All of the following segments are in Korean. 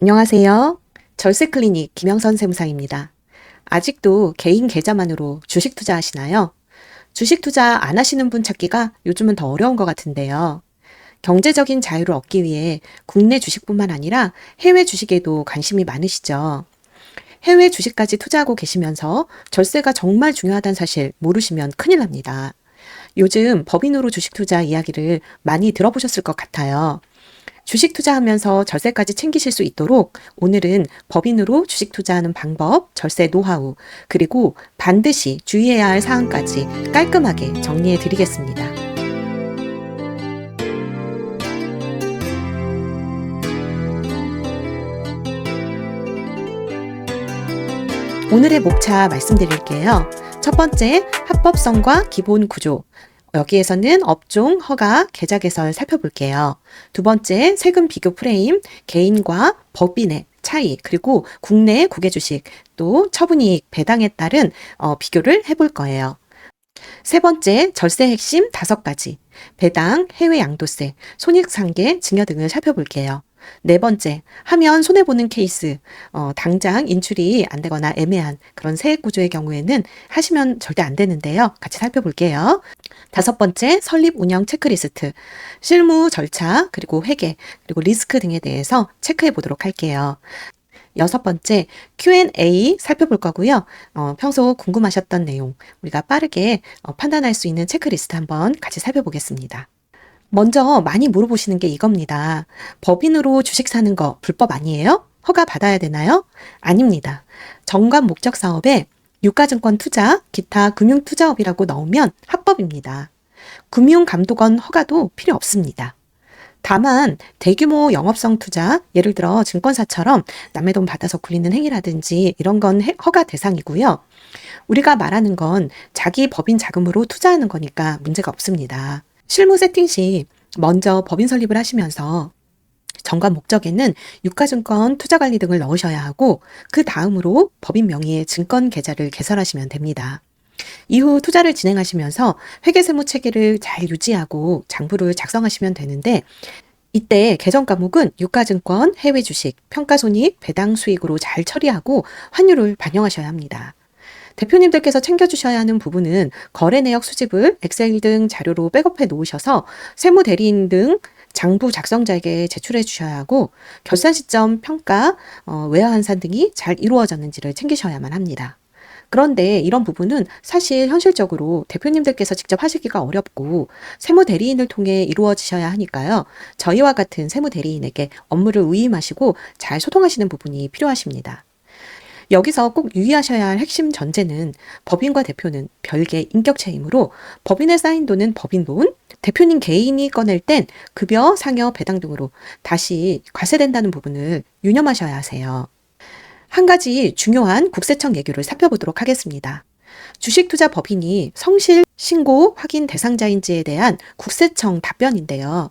안녕하세요. 절세 클리닉 김영선 세무사입니다. 아직도 개인 계좌만으로 주식 투자하시나요? 주식 투자 안 하시는 분 찾기가 요즘은 더 어려운 것 같은데요. 경제적인 자유를 얻기 위해 국내 주식뿐만 아니라 해외 주식에도 관심이 많으시죠? 해외 주식까지 투자하고 계시면서 절세가 정말 중요하다는 사실 모르시면 큰일 납니다. 요즘 법인으로 주식 투자 이야기를 많이 들어보셨을 것 같아요. 주식 투자하면서 절세까지 챙기실 수 있도록 오늘은 법인으로 주식 투자하는 방법, 절세 노하우, 그리고 반드시 주의해야 할 사항까지 깔끔하게 정리해 드리겠습니다. 오늘의 목차 말씀드릴게요. 첫 번째, 합법성과 기본 구조. 여기에서는 업종, 허가, 계좌 개설 살펴볼게요. 두 번째, 세금 비교 프레임, 개인과 법인의 차이, 그리고 국내 국외주식, 또 처분이익 배당에 따른 비교를 해볼 거예요. 세 번째, 절세 핵심 5가지. 배당, 해외 양도세, 손익상계, 증여 등을 살펴볼게요. 네 번째, 하면 손해보는 케이스, 당장 인출이 안 되거나 애매한 그런 세액 구조의 경우에는 하시면 절대 안 되는데요. 같이 살펴볼게요. 다섯 번째, 설립 운영 체크리스트, 실무 절차, 그리고 회계, 그리고 리스크 등에 대해서 체크해 보도록 할게요. 여섯 번째, Q&A 살펴볼 거고요. 평소 궁금하셨던 내용, 우리가 빠르게 판단할 수 있는 체크리스트 한번 같이 살펴보겠습니다. 먼저 많이 물어보시는 게 이겁니다. 법인으로 주식 사는 거 불법 아니에요? 허가 받아야 되나요? 아닙니다. 정관 목적 사업에 유가증권 투자, 기타 금융투자업이라고 넣으면 합법입니다. 금융감독원 허가도 필요 없습니다. 다만 대규모 영업성 투자, 예를 들어 증권사처럼 남의 돈 받아서 굴리는 행위라든지 이런 건 허가 대상이고요. 우리가 말하는 건 자기 법인 자금으로 투자하는 거니까 문제가 없습니다. 실무 세팅 시 먼저 법인 설립을 하시면서 정관 목적에는 유가증권 투자관리 등을 넣으셔야 하고 그 다음으로 법인 명의의 증권 계좌를 개설하시면 됩니다. 이후 투자를 진행하시면서 회계세무 체계를 잘 유지하고 장부를 작성하시면 되는데 이때 계정 과목은 유가증권, 해외 주식, 평가손익, 배당 수익으로 잘 처리하고 환율을 반영하셔야 합니다. 대표님들께서 챙겨주셔야 하는 부분은 거래 내역 수집을 엑셀 등 자료로 백업해 놓으셔서 세무 대리인 등 장부 작성자에게 제출해 주셔야 하고 결산 시점 평가, 외화 환산 등이 잘 이루어졌는지를 챙기셔야만 합니다. 그런데 이런 부분은 사실 현실적으로 대표님들께서 직접 하시기가 어렵고 세무 대리인을 통해 이루어지셔야 하니까요. 저희와 같은 세무 대리인에게 업무를 위임하시고 잘 소통하시는 부분이 필요하십니다. 여기서 꼭 유의하셔야 할 핵심 전제는 법인과 대표는 별개 인격체이므로 법인의 쌓인 돈은 법인 돈, 대표님 개인이 꺼낼 땐 급여, 상여, 배당 등으로 다시 과세된다는 부분을 유념하셔야 하세요. 한 가지 중요한 국세청 예규를 살펴보도록 하겠습니다. 주식투자법인이 성실 신고 확인 대상자인지에 대한 국세청 답변인데요.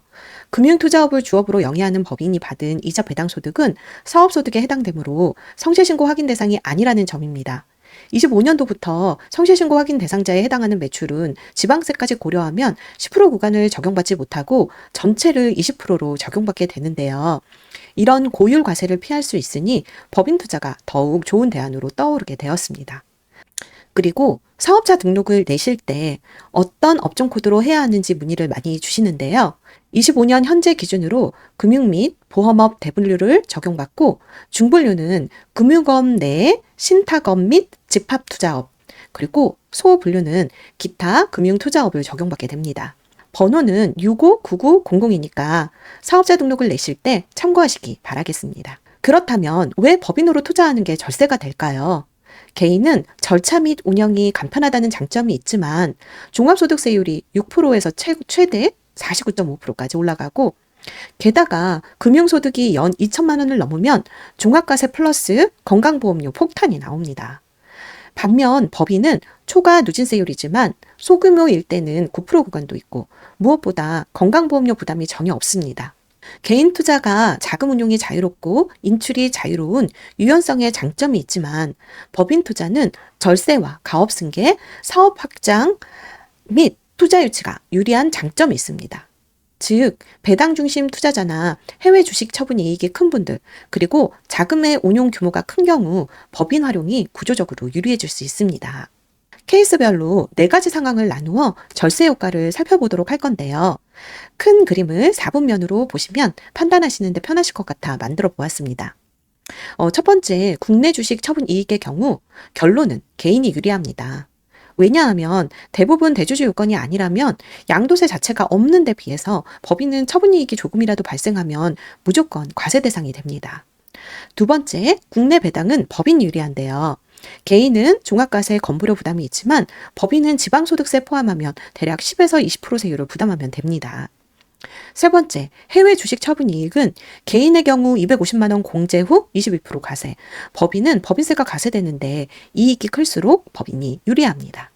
금융투자업을 주업으로 영위하는 법인이 받은 이자 배당 소득은 사업소득에 해당되므로 성실신고 확인 대상이 아니라는 점입니다. 25년도부터 성실신고 확인 대상자에 해당하는 매출은 지방세까지 고려하면 10% 구간을 적용받지 못하고 전체를 20%로 적용받게 되는데요. 이런 고율 과세를 피할 수 있으니 법인 투자가 더욱 좋은 대안으로 떠오르게 되었습니다. 그리고 사업자 등록을 내실 때 어떤 업종 코드로 해야 하는지 문의를 많이 주시는데요. 25년 현재 기준으로 금융 및 보험업 대분류를 적용받고 중분류는 금융업 내에 신탁업 및 집합투자업, 그리고 소분류는 기타 금융투자업을 적용받게 됩니다. 번호는 659900이니까 사업자 등록을 내실 때 참고하시기 바라겠습니다. 그렇다면 왜 법인으로 투자하는 게 절세가 될까요? 개인은 절차 및 운영이 간편하다는 장점이 있지만 종합소득세율이 6%에서 최대 49.5%까지 올라가고 게다가 금융소득이 연 2천만 원을 넘으면 종합과세 플러스 건강보험료 폭탄이 나옵니다. 반면 법인은 초과 누진세율이지만 소규모일 때는 9% 구간도 있고 무엇보다 건강보험료 부담이 전혀 없습니다. 개인 투자가 자금 운용이 자유롭고 인출이 자유로운 유연성의 장점이 있지만 법인 투자는 절세와 가업 승계, 사업 확장 및 투자 유치가 유리한 장점이 있습니다. 즉, 배당 중심 투자자나 해외 주식 처분 이익이 큰 분들, 그리고 자금의 운용 규모가 큰 경우 법인 활용이 구조적으로 유리해질 수 있습니다. 케이스별로 4가지 상황을 나누어 절세 효과를 살펴보도록 할 건데요. 큰 그림을 4분면으로 보시면 판단하시는데 편하실 것 같아 만들어 보았습니다. 첫 번째, 국내 주식 처분 이익의 경우 결론은 개인이 유리합니다. 왜냐하면 대부분 대주주 요건이 아니라면 양도세 자체가 없는 데 비해서 법인은 처분 이익이 조금이라도 발생하면 무조건 과세 대상이 됩니다. 두 번째, 국내 배당은 법인 유리한데요. 개인은 종합과세 건보료 부담이 있지만 법인은 지방소득세 포함하면 대략 10에서 20% 세율을 부담하면 됩니다. 세 번째, 해외 주식 처분 이익은 개인의 경우 250만 원 공제 후 22% 과세, 법인은 법인세가 과세되는데 이익이 클수록 법인이 유리합니다.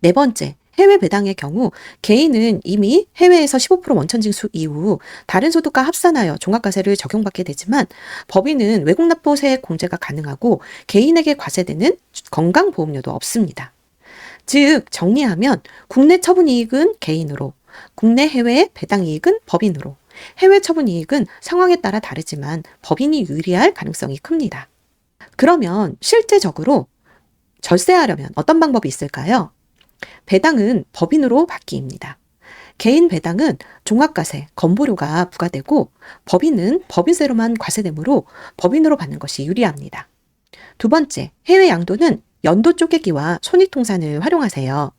네 번째, 해외 배당의 경우 개인은 이미 해외에서 15% 원천 징수 이후 다른 소득과 합산하여 종합과세를 적용받게 되지만 법인은 외국 납부 세액 공제가 가능하고 개인에게 과세되는 건강보험료도 없습니다. 즉, 정리하면 국내 처분 이익은 개인으로, 국내 해외 배당 이익은 법인으로, 해외 처분 이익은 상황에 따라 다르지만 법인이 유리할 가능성이 큽니다. 그러면 실제적으로 절세하려면 어떤 방법이 있을까요? 배당은 법인으로 바뀝니다. 개인 배당은 종합과세, 건보료가 부과되고 법인은 법인세로만 과세되므로 법인으로 받는 것이 유리합니다. 두 번째, 해외 양도는 연도 쪼개기와 손익통산을 활용하세요.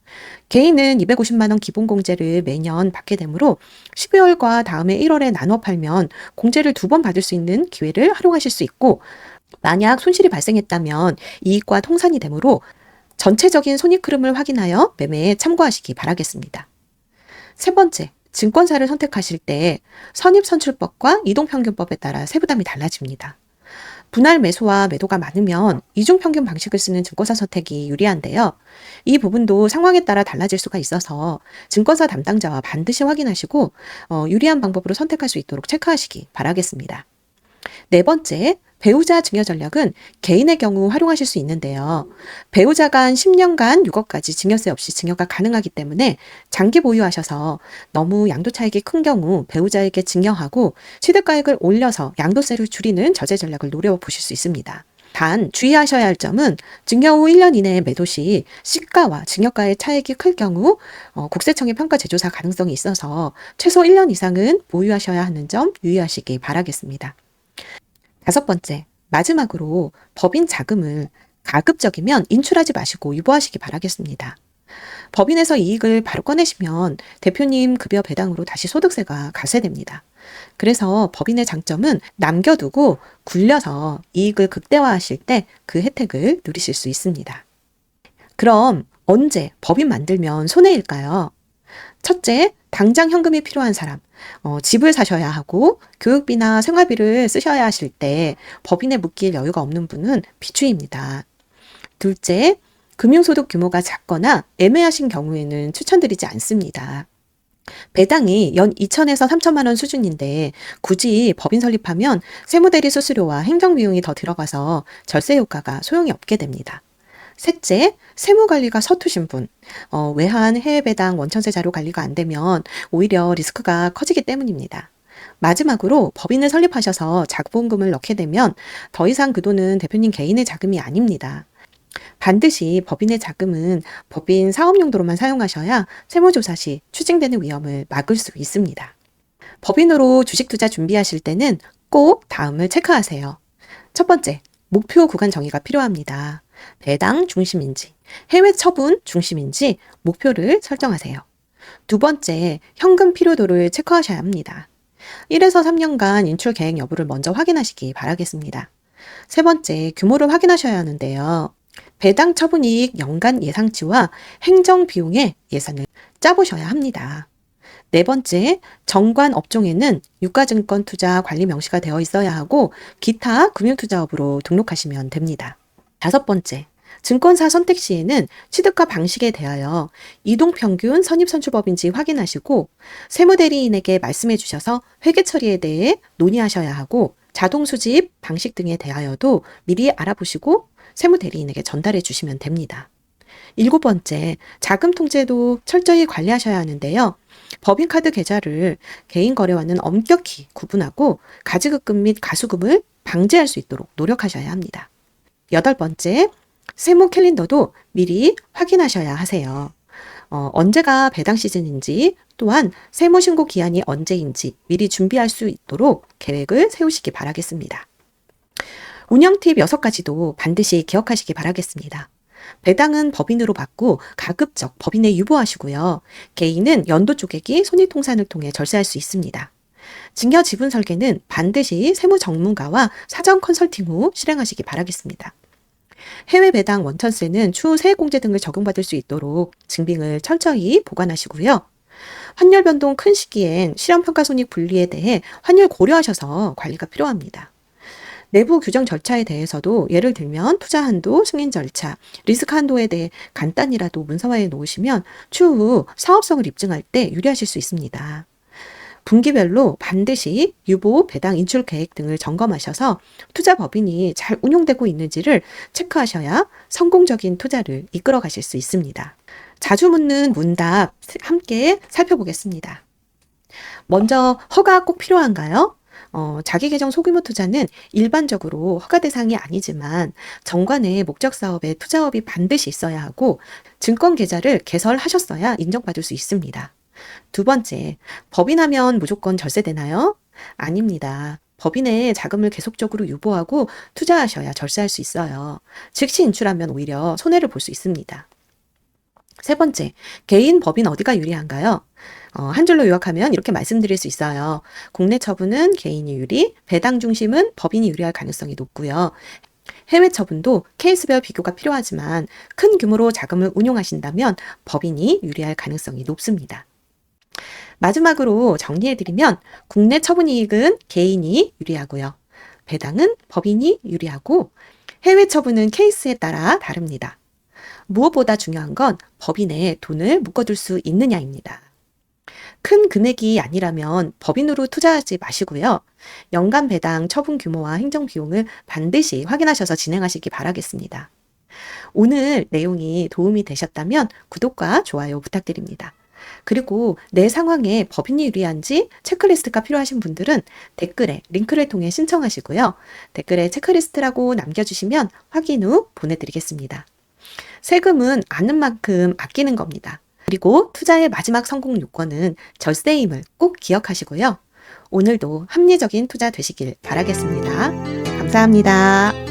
개인은 250만 원 기본공제를 매년 받게 되므로 12월과 다음해 1월에 나눠 팔면 공제를 2번 받을 수 있는 기회를 활용하실 수 있고, 만약 손실이 발생했다면 이익과 통산이 되므로 전체적인 손익 흐름을 확인하여 매매에 참고하시기 바라겠습니다. 세 번째, 증권사를 선택하실 때 선입선출법과 이동평균법에 따라 세부담이 달라집니다. 분할 매수와 매도가 많으면 이중평균 방식을 쓰는 증권사 선택이 유리한데요. 이 부분도 상황에 따라 달라질 수가 있어서 증권사 담당자와 반드시 확인하시고 유리한 방법으로 선택할 수 있도록 체크하시기 바라겠습니다. 네 번째, 배우자 증여 전략은 개인의 경우 활용하실 수 있는데요. 배우자가 한 10년간 6억까지 증여세 없이 증여가 가능하기 때문에 장기 보유하셔서 너무 양도 차익이 큰 경우 배우자에게 증여하고 취득가액을 올려서 양도세를 줄이는 저제 전략을 노려보실 수 있습니다. 단 주의하셔야 할 점은 증여 후 1년 이내에 매도 시 시가와 증여가의 차익이 클 경우 국세청의 평가 재조사 가능성이 있어서 최소 1년 이상은 보유하셔야 하는 점 유의하시기 바라겠습니다. 다섯 번째, 마지막으로 법인 자금을 가급적이면 인출하지 마시고 유보하시기 바라겠습니다. 법인에서 이익을 바로 꺼내시면 대표님 급여 배당으로 다시 소득세가 과세됩니다. 그래서 법인의 장점은 남겨두고 굴려서 이익을 극대화하실 때 그 혜택을 누리실 수 있습니다. 그럼 언제 법인 만들면 손해일까요? 첫째, 당장 현금이 필요한 사람, 집을 사셔야 하고 교육비나 생활비를 쓰셔야 하실 때 법인에 묶일 여유가 없는 분은 비추입니다. 둘째, 금융소득 규모가 작거나 애매하신 경우에는 추천드리지 않습니다. 배당이 연 2천에서 3천만 원 수준인데 굳이 법인 설립하면 세무대리 수수료와 행정비용이 더 들어가서 절세 효과가 소용이 없게 됩니다. 셋째, 세무관리가 서투신 분, 외환 해외 배당 원천세 자료 관리가 안 되면 오히려 리스크가 커지기 때문입니다. 마지막으로 법인을 설립하셔서 자본금을 넣게 되면 더 이상 그 돈은 대표님 개인의 자금이 아닙니다. 반드시 법인의 자금은 법인 사업 용도로만 사용하셔야 세무조사 시 추징되는 위험을 막을 수 있습니다. 법인으로 주식 투자 준비하실 때는 꼭 다음을 체크하세요. 첫 번째, 목표 구간 정의가 필요합니다. 배당 중심인지, 해외 처분 중심인지 목표를 설정하세요. 두 번째, 현금 필요도를 체크하셔야 합니다. 1에서 3년간 인출 계획 여부를 먼저 확인하시기 바라겠습니다. 세 번째, 규모를 확인하셔야 하는데요. 배당 처분 이익 연간 예상치와 행정 비용의 예산을 짜보셔야 합니다. 네 번째, 정관 업종에는 유가증권 투자 관리 명시가 되어 있어야 하고 기타 금융투자업으로 등록하시면 됩니다. 다섯 번째, 증권사 선택 시에는 취득과 방식에 대하여 이동평균 선입선출법인지 확인하시고 세무대리인에게 말씀해 주셔서 회계 처리에 대해 논의하셔야 하고 자동수집 방식 등에 대하여도 미리 알아보시고 세무대리인에게 전달해 주시면 됩니다. 7번째, 자금 통제도 철저히 관리하셔야 하는데요. 법인카드 계좌를 개인 거래와는 엄격히 구분하고 가지급금 및 가수금을 방지할 수 있도록 노력하셔야 합니다. 8번째, 세무 캘린더도 미리 확인하셔야 하세요. 언제가 배당 시즌인지 또한 세무신고 기한이 언제인지 미리 준비할 수 있도록 계획을 세우시기 바라겠습니다. 운영 팁 6가지도 반드시 기억하시기 바라겠습니다. 배당은 법인으로 받고 가급적 법인에 유보하시고요. 개인은 연도 쪼개기, 손익통산을 통해 절세할 수 있습니다. 증여 지분 설계는 반드시 세무 전문가와 사전 컨설팅 후 실행하시기 바라겠습니다. 해외 배당 원천세는 추후 세액공제 등을 적용받을 수 있도록 증빙을 철저히 보관하시고요. 환율 변동 큰 시기엔 실현평가 손익 분리에 대해 환율 고려하셔서 관리가 필요합니다. 내부 규정 절차에 대해서도 예를 들면 투자 한도, 승인 절차, 리스크 한도에 대해 간단히라도 문서화해 놓으시면 추후 사업성을 입증할 때 유리하실 수 있습니다. 분기별로 반드시 유보, 배당, 인출 계획 등을 점검하셔서 투자 법인이 잘 운용되고 있는지를 체크하셔야 성공적인 투자를 이끌어 가실 수 있습니다. 자주 묻는 문답 함께 살펴보겠습니다. 먼저 허가 꼭 필요한가요? 자기계정 소규모 투자는 일반적으로 허가 대상이 아니지만 정관의 목적 사업에 투자업이 반드시 있어야 하고 증권 계좌를 개설하셨어야 인정받을 수 있습니다. 2번째, 법인하면 무조건 절세되나요? 아닙니다. 법인의 자금을 계속적으로 유보하고 투자하셔야 절세할 수 있어요. 즉시 인출하면 오히려 손해를 볼 수 있습니다. 3번째, 개인 법인 어디가 유리한가요? 한 줄로 요약하면 이렇게 말씀드릴 수 있어요. 국내 처분은 개인이 유리, 배당 중심은 법인이 유리할 가능성이 높고요. 해외 처분도 케이스별 비교가 필요하지만 큰 규모로 자금을 운용하신다면 법인이 유리할 가능성이 높습니다. 마지막으로 정리해드리면 국내 처분 이익은 개인이 유리하고요. 배당은 법인이 유리하고 해외 처분은 케이스에 따라 다릅니다. 무엇보다 중요한 건 법인에 돈을 묶어둘 수 있느냐입니다. 큰 금액이 아니라면 법인으로 투자하지 마시고요. 연간 배당 처분 규모와 행정 비용을 반드시 확인하셔서 진행하시기 바라겠습니다. 오늘 내용이 도움이 되셨다면 구독과 좋아요 부탁드립니다. 그리고 내 상황에 법인이 유리한지 체크리스트가 필요하신 분들은 댓글에 링크를 통해 신청하시고요. 댓글에 체크리스트라고 남겨주시면 확인 후 보내드리겠습니다. 세금은 아는 만큼 아끼는 겁니다. 그리고 투자의 마지막 성공 요건은 절세임을 꼭 기억하시고요. 오늘도 합리적인 투자 되시길 바라겠습니다. 감사합니다.